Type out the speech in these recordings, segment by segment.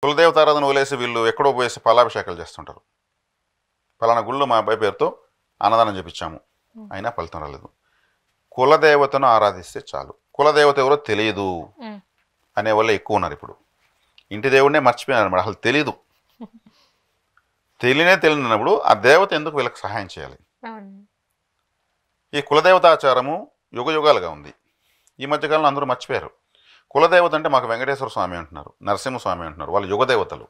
కులదేవతారాధన వదిలేసి వీళ్ళు ఎక్కడో పోయేసి ఫలాభిషేకాలు చేస్తుంటారు. ఫలానా గుళ్ళు మా అబ్బాయి పేరుతో అన్నదానం చేపించాము, అయినా ఫలితం రాలేదు. కులదేవతను ఆరాధిస్తే చాలు. కులదేవత ఎవరో తెలియదు అనే వాళ్ళు ఎక్కువ ఉన్నారు. ఇప్పుడు ఇంటి దేవుడినే మర్చిపోయినారు అన్నమాట, అసలు తెలీదు. తెలియనప్పుడు ఆ దేవత ఎందుకు వీళ్ళకి సహాయం చేయాలి? ఈ కులదేవతాచారము యుగ యుగాలుగా ఉంది. ఈ మధ్యకాలంలో అందరూ మర్చిపోయారు. కులదేవత అంటే మాకు వెంకటేశ్వర స్వామి అంటున్నారు, నరసింహస్వామి అంటున్నారు, వాళ్ళు యుగదేవతలు.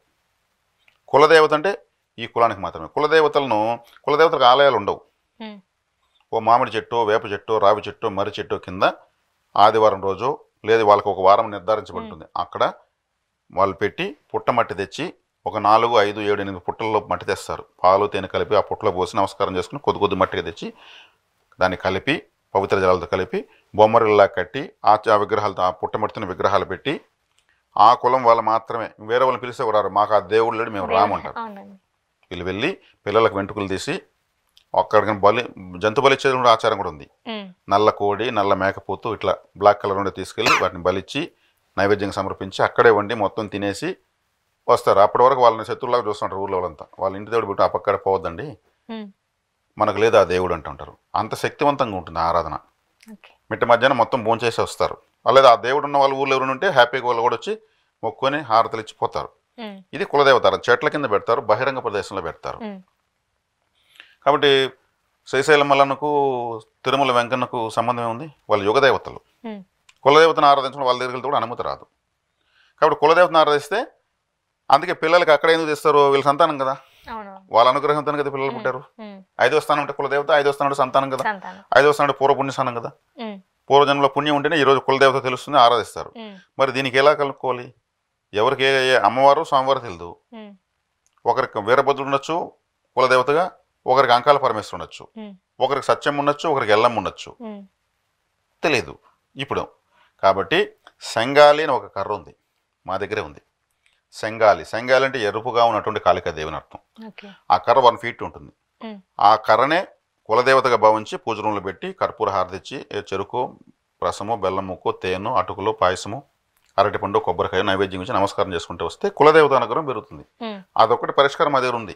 కులదేవత అంటే ఈ కులానికి మాత్రమే. కులదేవతలకు ఆలయాలు ఉండవు. ఓ మామిడి చెట్టు, వేప చెట్టు, రావి చెట్టు, మర్రి చెట్టు కింద ఆదివారం రోజు లేదు వాళ్ళకి ఒక వారం నిర్ధారించబడుతుంది, అక్కడ వాళ్ళు పెట్టి పుట్టమట్టి తెచ్చి ఒక 4, 5, 7, 8 పుట్టల్లో మట్టి తెస్తారు. పాలు తేనె కలిపి ఆ పుట్టలో పోసి నమస్కారం చేసుకుని కొద్ది మట్టిగా తెచ్చి దాన్ని కలిపి పవిత్ర జలాలతో కలిపి బొమ్మరిల్లా కట్టి ఆ విగ్రహాలతో ఆ పుట్టమట్టిన విగ్రహాలు పెట్టి ఆ కులం వాళ్ళు మాత్రమే, వేరే వాళ్ళని పిలిస్తే రారు, మాకు ఆ దేవుడు లేడు మేము రామంటారు. వీళ్ళు వెళ్ళి పిల్లలకు వెంట్రుకలు తీసి ఒక్కడికి జంతు బలి ఇచ్చేది కూడా ఆచారం కూడా ఉంది. నల్ల కోడి, నల్ల మేకపోతు ఇట్లా బ్లాక్ కలర్ ఉండే తీసుకెళ్ళి వాటిని బలిచ్చి నైవేద్యం సమర్పించి అక్కడే వండి మొత్తం తినేసి వస్తారు. అప్పటి వరకు వాళ్ళని శత్రువులాగా చూస్తుంటారు ఊళ్ళో వాళ్ళంతా. వాళ్ళ ఇంటి దేవుడు పెట్టి ఆ పక్కడ పోవద్దండి, మనకు లేదు ఆ దేవుడు అంటుంటారు. అంత శక్తివంతంగా ఉంటుంది ఆరాధన. మిట్ట మధ్యాహ్నం మొత్తం భోంచేసి వస్తారు. లేదా ఆ దేవుడు ఉన్న వాళ్ళు ఊళ్ళో ఎవరు ఉంటే హ్యాపీగా వాళ్ళు కూడా వచ్చి మొక్కుని హారతలు ఇచ్చిపోతారు. ఇది కులదేవతారం. చెట్ల కింద పెడతారు, బహిరంగ ప్రదేశంలో పెడతారు. కాబట్టి శ్రీశైలం మల్లన్నకు తిరుమల వెంకన్నకు సంబంధం ఏముంది? వాళ్ళు యుగదేవతలు. కులదేవతను ఆరాధించడం వాళ్ళ దగ్గరికి కూడా అనుమతి రాదు. కాబట్టి కులదేవతను ఆరాధిస్తే అందుకే పిల్లలకి అక్కడ ఎందుకు తెస్తారు? వీళ్ళ సంతానం కదా, వాళ్ళ అనుగ్రహంతో కదా పిల్లలు పుట్టారు. 5వ స్థానం అంటే కులదేవత, 5వ స్థానం అంటే సంతానం కదా, 5వ స్థానం అంటే పూర్వపుణ్యస్థానం కదా. పూర్వజన్మలో పుణ్యం ఉంటేనే ఈరోజు కులదేవత తెలుస్తుంది, ఆరాధిస్తారు. మరి దీనికి ఎలా కలుపుకోవాలి? ఎవరికి ఏ అమ్మవారు స్వామివారు తెలియదు. ఒకరికి వీరభద్రుడు ఉండొచ్చు కులదేవతగా, ఒకరికి అంకాల పరమేశ్వరుడు ఉండొచ్చు, ఒకరికి సత్యం ఉండొచ్చు, ఒకరికి ఎల్లమ్మ ఉండొచ్చు, తెలియదు ఇప్పుడు. కాబట్టి సెంగాలి అని ఒక కర్ర ఉంది, మా దగ్గరే ఉంది. సెంగాలి అంటే ఎరుపుగా ఉన్నటువంటి కాళికాదేవిని అర్థం. ఆ కర్ర 1 feet ఉంటుంది. ఆ కర్రనే కులదేవతగా భావించి పూజ రూమ్లో పెట్టి కర్పూర హారతిచ్చి చెరుకు, రసము, బెల్లం ముక్కు, తేను, అటుకులు, పాయసము, అరటిపండు, కొబ్బరికాయ నైవేద్యం ఇచ్చి నమస్కారం చేసుకుంటూ వస్తే కులదేవత అనుగ్రహం పెరుగుతుంది. అదొకటి పరిష్కారం మా దగ్గర ఉంది.